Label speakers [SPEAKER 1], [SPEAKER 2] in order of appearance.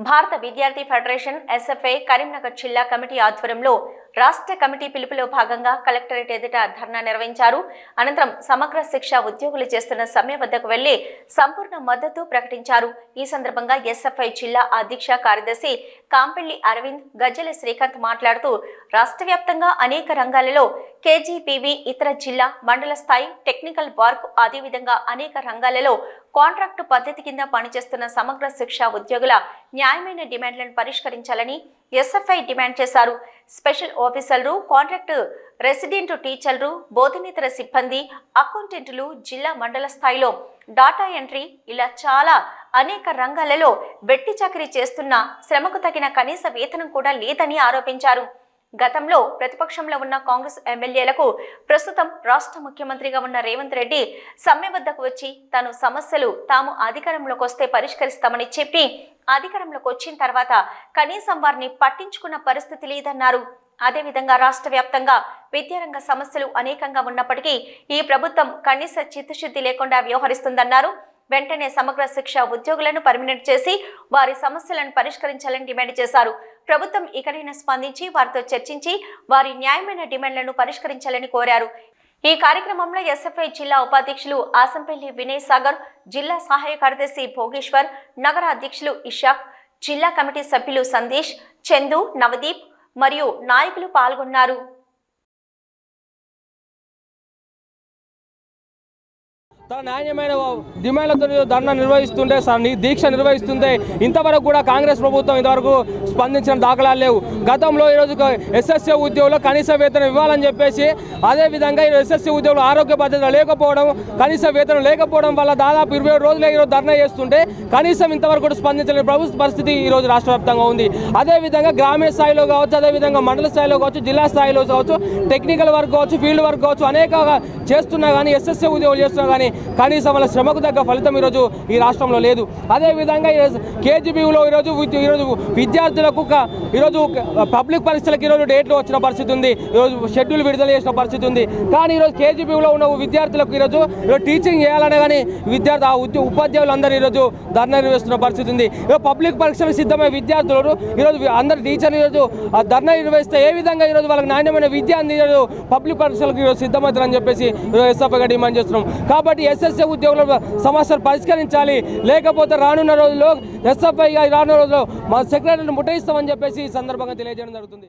[SPEAKER 1] భారత విద్యార్థి federation SFI Karimnagar జిల్లా కమిటీ ఆధ్వర్యంలో రాష్ట్ర కమిటీ పిలుపులో భాగంగా కలెక్టరేట్ ఎదుట ధర్నా నిర్వహించారు. అనంతరం సమగ్ర శిక్ష ఉద్యోగులు చేస్తున్న సమ్మె వద్దకు వెళ్లి సంపూర్ణ మద్దతు ప్రకటించారు. ఈ సందర్భంగా ఎస్ఎఫ్ఐ జిల్లా అధ్యక్ష కార్యదర్శి కాంపెల్లి అరవింద్, గజ్జెల శ్రీకాంత్ మాట్లాడుతూ రాష్ట్ర వ్యాప్తంగా అనేక రంగాలలో కేజీపీవీ, ఇతర జిల్లా, మండల స్థాయి, టెక్నికల్ వర్క్, అదేవిధంగా అనేక రంగాలలో కాంట్రాక్టు పద్ధతి కింద పనిచేస్తున్న సమగ్ర శిక్ష ఉద్యోగుల న్యాయమైన డిమాండ్లను పరిష్కరించాలని ఎస్ఎఫ్ఐ డిమాండ్ చేశారు. స్పెషల్ ఆఫీసర్లు, కాంట్రాక్టు రెసిడెంట్ టీచర్లు, బోధనేతర సిబ్బంది, అకౌంటెంట్లు, జిల్లా మండల స్థాయిలో డాటా ఎంట్రీ, ఇలా చాలా అనేక రంగాలలో వెట్టి చాకిరీ చేస్తున్న శ్రమకు తగిన కనీస వేతనం కూడా లేదని ఆరోపించారు. గతంలో ప్రతిపక్షంలో ఉన్న కాంగ్రెస్ ఎమ్మెల్యేలకు ప్రస్తుతం రాష్ట్ర ముఖ్యమంత్రిగా ఉన్న రేవంత్ రెడ్డి సమ్మె వద్దకు వచ్చి తను సమస్యలు తాము అధికారంలోకి వస్తే పరిష్కరిస్తామని చెప్పి అధికారంలోకి వచ్చిన తర్వాత కనీసం వారిని పట్టించుకున్న పరిస్థితి లేదన్నారు. అదేవిధంగా రాష్ట్ర వ్యాప్తంగా విద్యారంగ సమస్యలు అనేకంగా ఉన్నప్పటికీ ఈ ప్రభుత్వం కనీస చిత్తశుద్ధి లేకుండా వ్యవహరిస్తుందన్నారు. వెంటనే సమగ్ర శిక్ష ఉద్యోగులను పర్మినెంట్ చేసి వారి సమస్యలను పరిష్కరించాలని డిమాండ్ చేశారు. ప్రభుత్వం ఇకనైనా స్పందించి వారితో చర్చించి వారి న్యాయమైన డిమాండ్లను పరిష్కరించాలని కోరారు. ఈ కార్యక్రమంలో ఎస్ఎఫ్ఐ జిల్లా ఉపాధ్యక్షులు ఆసంపల్లి వినయ్ సాగర్, జిల్లా సహాయ కార్యదర్శి భోగేశ్వర్, నగర అధ్యక్షులు ఇషాక్, జిల్లా కమిటీ సభ్యులు సందేశ్, చందు, నవదీప్ మరియు నాయకులు పాల్గొన్నారు.
[SPEAKER 2] తన న్యాయమైన డిమాండ్లతో ధర్నా నిర్వహిస్తుంటే, దీక్ష నిర్వహిస్తుంటే ఇంతవరకు కూడా కాంగ్రెస్ ప్రభుత్వం ఇంతవరకు స్పందించిన దాఖలాలు లేవు. గతంలో ఈరోజు ఎస్ఎస్సీ ఉద్యోగులు కనీస వేతనం ఇవ్వాలని చెప్పేసి, అదేవిధంగా ఎస్ఎస్సీ ఉద్యోగులు ఆరోగ్య భద్రత లేకపోవడం, కనీస వేతనం లేకపోవడం వల్ల దాదాపు 27 రోజులే ఈరోజు ధర్నా చేస్తుంటే కనీసం ఇంతవరకు కూడా స్పందించలేని ప్రభుత్వ పరిస్థితి ఈరోజు రాష్ట్ర వ్యాప్తంగా ఉంది. అదేవిధంగా గ్రామీణ స్థాయిలో కావచ్చు, అదేవిధంగా మండల స్థాయిలో కావచ్చు, జిల్లా స్థాయిలో కావచ్చు, టెక్నికల్ వర్క్ కావచ్చు, ఫీల్డ్ వర్క్ కావచ్చు, అనేక చేస్తున్నా కానీ ఎస్ఎస్సీ ఉద్యోగులు చేస్తున్నా కానీ కనీసం వాళ్ళ శ్రమకు తగ్గ ఫలితం ఈరోజు ఈ రాష్ట్రంలో లేదు. అదేవిధంగా కేజీబీలో ఈరోజు విద్యార్థులకు ఈరోజు పబ్లిక్ పరీక్షలకు ఈరోజు డేట్లు వచ్చిన పరిస్థితి ఉంది, ఈరోజు షెడ్యూల్ విడుదల చేసిన పరిస్థితి ఉంది. కానీ ఈరోజు కేజీబీలో ఉన్న విద్యార్థులకు ఈరోజు టీచింగ్ చేయాలనే కానీ ఉపాధ్యాయులు అందరూ ఈరోజు ధర్నా నిర్వహిస్తున్న పరిస్థితి ఉంది. ఈరోజు పబ్లిక్ పరీక్షలకు సిద్ధమైన విద్యార్థులు ఈరోజు అందరు టీచర్లు ఈరోజు ధర్నా నిర్వహిస్తే ఏ విధంగా ఈరోజు వాళ్ళకి నాణ్యమైన విద్య అంది ఈరోజు పబ్లిక్ పరీక్షలకు ఈరోజు సిద్ధమవుతారని చెప్పేసి ఎస్ఎఫ్ఐగా డిమాండ్ చేస్తున్నాం. కాబట్టి ఎస్ఎస్సీ ఉద్యోగుల సమస్యలు పరిష్కరించాలి, లేకపోతే రానున్న రోజుల్లో ఎస్ఎఫ్ఐ రానున్న రోజుల్లో మా సెక్రటరీని ముట్టయిస్తామని చెప్పేసి ఈ సందర్భంగా తెలియజేయడం జరుగుతుంది.